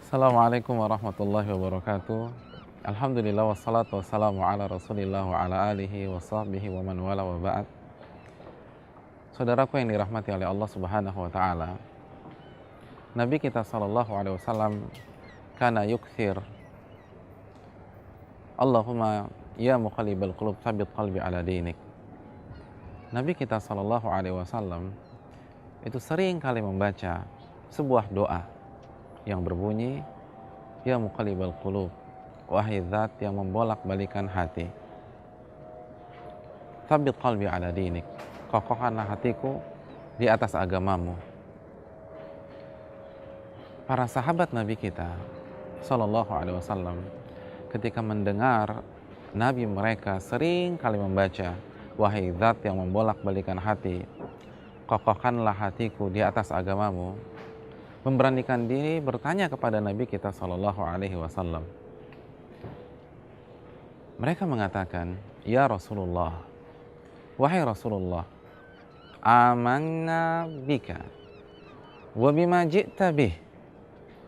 Assalamualaikum warahmatullahi wabarakatuh. Alhamdulillah wassalatu wassalamu ala rasulillah wa ala alihi wa sahbihi wa man wala wa ba'd. Saudaraku yang dirahmati oleh Allah subhanahu wa ta'ala, Nabi kita sallallahu alaihi wasallam kana yukthir Allahumma ya muqallibal qulub tsabbit qalbi ala dinik. Nabi kita sallallahu alaihi wasallam itu sering kali membaca sebuah doa yang berbunyi, ya muqallibal qulub, wahai zat yang membolak-balikan hati, tsabbit qalbi ala dinik, kokohkanlah hatiku di atas agamamu. Para sahabat Nabi kita sallallahu alaihi wasallam ketika mendengar Nabi mereka sering kali membaca, wahai zat yang membolak-balikan hati, kokohkanlah hatiku di atas agamamu, memberanikan diri bertanya kepada Nabi kita sallallahu alaihi wasallam. Mereka mengatakan, ya Rasulullah, wahai Rasulullah, amanna bika wa bima ji'ta bih,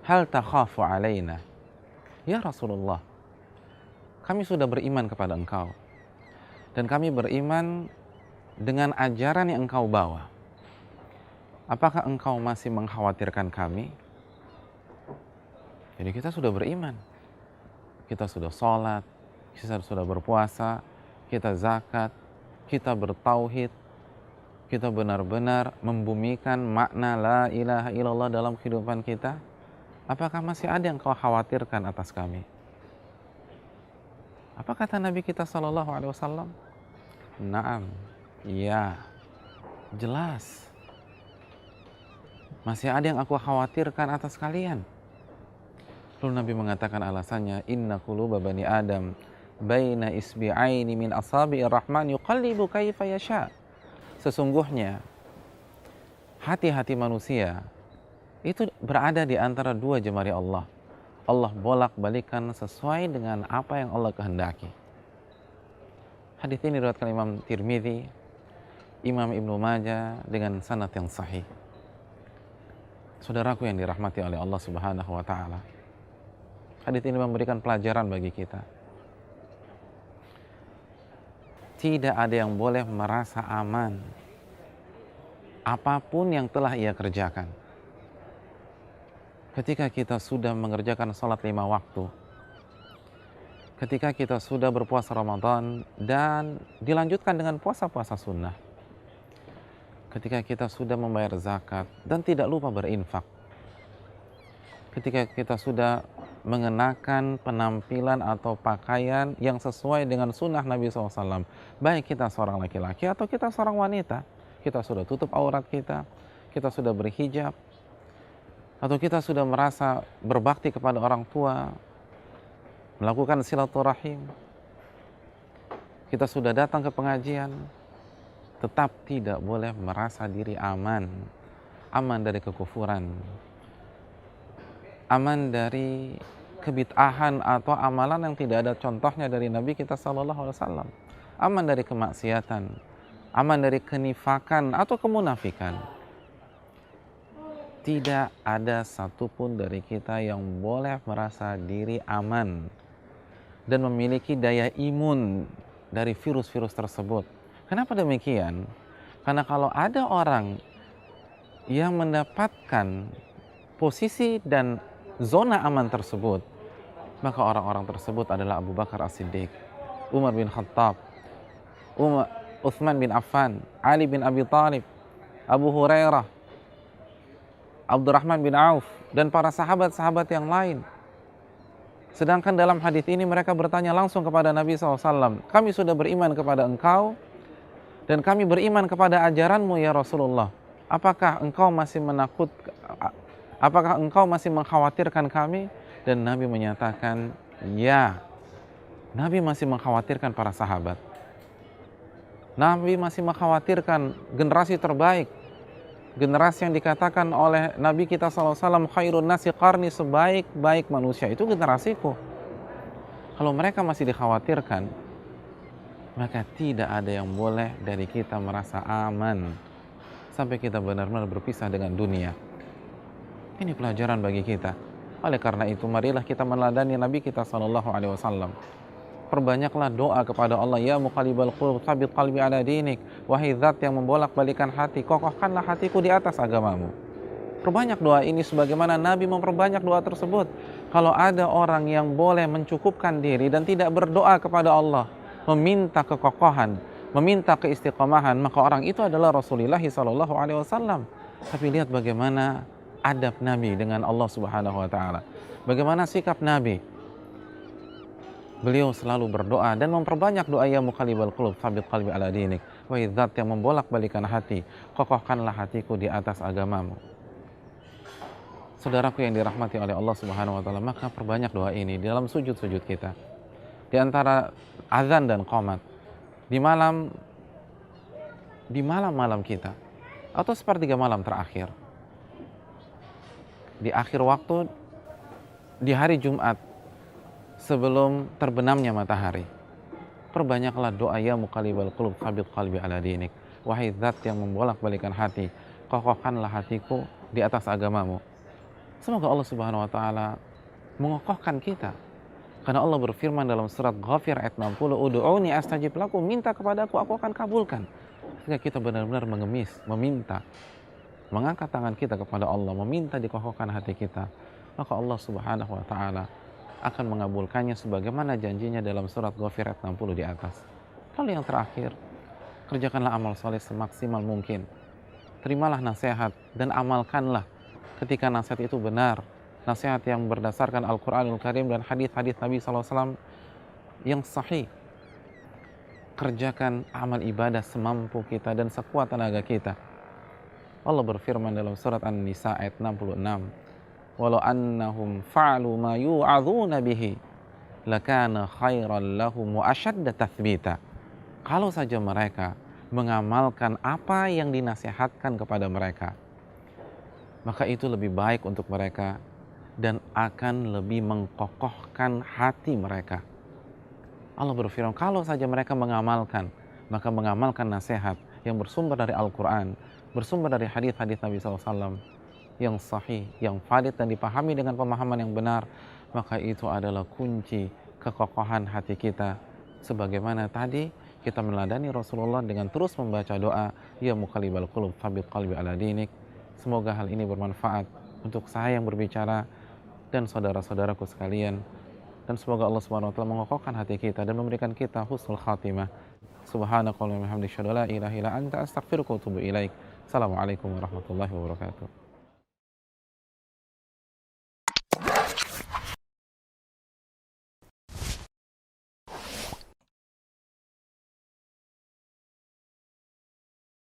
hal takhafu alaina. Ya Rasulullah, kami sudah beriman kepada engkau dan kami beriman dengan ajaran yang engkau bawa. Apakah engkau masih mengkhawatirkan kami? Jadi kita sudah beriman, kita sudah sholat, kita sudah berpuasa, kita zakat, kita bertauhid, kita benar-benar membumikan makna la ilaha illallah dalam kehidupan kita. Apakah masih ada yang kau khawatirkan atas kami? Apa kata Nabi kita sallallahu alaihi wasallam? Naam, ya, jelas. Masih ada yang aku khawatirkan atas kalian. Lalu Nabi mengatakan alasannya, inna quluba bani Adam baina isbi'aini min asabi'ir rahman yuqallibu kaifa yasha. Sesungguhnya hati-hati manusia itu berada di antara dua jemari Allah. Allah bolak-balikan sesuai dengan apa yang Allah kehendaki. Hadis ini diriwayatkan Imam Tirmidzi, Imam Ibnu Majah dengan sanad yang sahih. Saudaraku yang dirahmati oleh Allah Subhanahu wa taala, hadis ini memberikan pelajaran bagi kita. Tidak ada yang boleh merasa aman apapun yang telah ia kerjakan. Ketika kita sudah mengerjakan sholat 5 waktu, ketika kita sudah berpuasa Ramadan dan dilanjutkan dengan puasa-puasa sunnah, ketika kita sudah membayar zakat dan tidak lupa berinfak, ketika kita sudah mengenakan penampilan atau pakaian yang sesuai dengan sunnah Nabi SAW, baik kita seorang laki-laki atau kita seorang wanita, kita sudah tutup aurat kita sudah berhijab, atau kita sudah merasa berbakti kepada orang tua, melakukan silaturahim, kita sudah datang ke pengajian, tetap tidak boleh merasa diri aman dari kekufuran, aman dari kebid'ahan atau amalan yang tidak ada contohnya dari Nabi kita sallallahu alaihi wasallam, aman dari kemaksiatan, aman dari kenifakan atau kemunafikan. Tidak ada satupun dari kita yang boleh merasa diri aman dan memiliki daya imun dari virus-virus tersebut. Kenapa demikian? Karena kalau ada orang yang mendapatkan posisi dan zona aman tersebut, maka orang-orang tersebut adalah Abu Bakar As-Siddiq, Umar bin Khattab, Uthman bin Affan, Ali bin Abi Thalib, Abu Hurairah, Abdurrahman bin Auf, dan para sahabat-sahabat yang lain. Sedangkan dalam hadis ini mereka bertanya langsung kepada Nabi SAW, kami sudah beriman kepada engkau dan kami beriman kepada ajaranmu ya Rasulullah. Apakah engkau masih mengkhawatirkan kami? Dan Nabi menyatakan, ya. Nabi masih mengkhawatirkan para sahabat. Nabi masih mengkhawatirkan generasi terbaik, generasi yang dikatakan oleh Nabi kita SAW, khairun nasi qarni, sebaik-baik manusia itu generasiku. Kalau mereka masih dikhawatirkan, maka tidak ada yang boleh dari kita merasa aman sampai kita benar-benar berpisah dengan dunia. Ini pelajaran bagi kita. Oleh karena itu, marilah kita meneladani Nabi kita Shallallahu Alaihi Wasallam. Perbanyaklah doa kepada Allah, ya muqallibal qulub tsabbit qalbi ala dinik. Wahai zat yang membolak-balikan hati, kokohkanlah hatiku di atas agamamu. Perbanyak doa ini sebagaimana Nabi memperbanyak doa tersebut. Kalau ada orang yang boleh mencukupkan diri dan tidak berdoa kepada Allah, meminta kekokohan, meminta keistiqomahan, maka orang itu adalah Rasulullah Shallallahu Alaihi Wasallam. Tapi lihat bagaimana adab Nabi dengan Allah Subhanahu Wa Taala. Bagaimana sikap Nabi. Beliau selalu berdoa dan memperbanyak doa, ya muqallibal qulub tsabbit qalbi ala dinik. Wahai zat yang membolak-balikan hati, kokohkanlah hatiku di atas agamamu. Saudaraku yang dirahmati oleh Allah Subhanahu wa taala, maka perbanyak doa ini di dalam sujud-sujud kita. Di antara azan dan qomat, di malam-malam kita, atau sepertiga malam terakhir. Di akhir waktu, di hari Jumat, sebelum terbenamnya matahari, perbanyaklah doa, ya muqallibal qulub tsabbit qalbi ala dinik. Wahai zat yang membolak-balikan hati, kokohkanlah hatiku di atas agamamu. Semoga Allah Subhanahu wa taala mengokohkan kita. Karena Allah berfirman dalam surat Ghafir ayat 60, ud'uni astajib lakum, minta kepadaku, aku akan kabulkan. Ketika kita benar-benar mengemis, meminta, mengangkat tangan kita kepada Allah, meminta dikokohkan hati kita, maka Allah Subhanahu wa taala akan mengabulkannya sebagaimana janjinya dalam surat Ghafir ayat 60 di atas. Lalu yang terakhir, kerjakanlah amal soleh semaksimal mungkin. Terimalah nasihat dan amalkanlah ketika nasihat itu benar. Nasihat yang berdasarkan Al-Quranul Karim dan hadis-hadis Nabi SAW yang sahih. Kerjakan amal ibadah semampu kita dan sekuat tenaga kita. Allah berfirman dalam surat An-Nisa ayat 66, walau annahum fa'alu ma yu'adzuna bihi lakana khairan lahum wa ashadda tathbita. Kalau saja mereka mengamalkan apa yang dinasihatkan kepada mereka, maka itu lebih baik untuk mereka dan akan lebih mengkokohkan hati mereka. Allah berfirman, kalau saja mereka mengamalkan, maka mengamalkan nasihat yang bersumber dari Al-Quran, bersumber dari hadis-hadis Nabi SAW yang sahih, yang valid dan dipahami dengan pemahaman yang benar, maka itu adalah kunci kekokohan hati kita. Sebagaimana tadi kita meneladani Rasulullah dengan terus membaca doa, ya muqallibal qulub tsabbit qalbi ala dinik. Semoga hal ini bermanfaat untuk saya yang berbicara dan saudara-saudaraku sekalian, dan semoga Allah Subhanahu wa taala mengokohkan hati kita dan memberikan kita husnul khatimah. Subhanakallahumma wa bihamdika, asyhadu an la ilaha illa anta, astaghfiruka wa atubu ilaik. Assalamualaikum warahmatullahi wabarakatuh.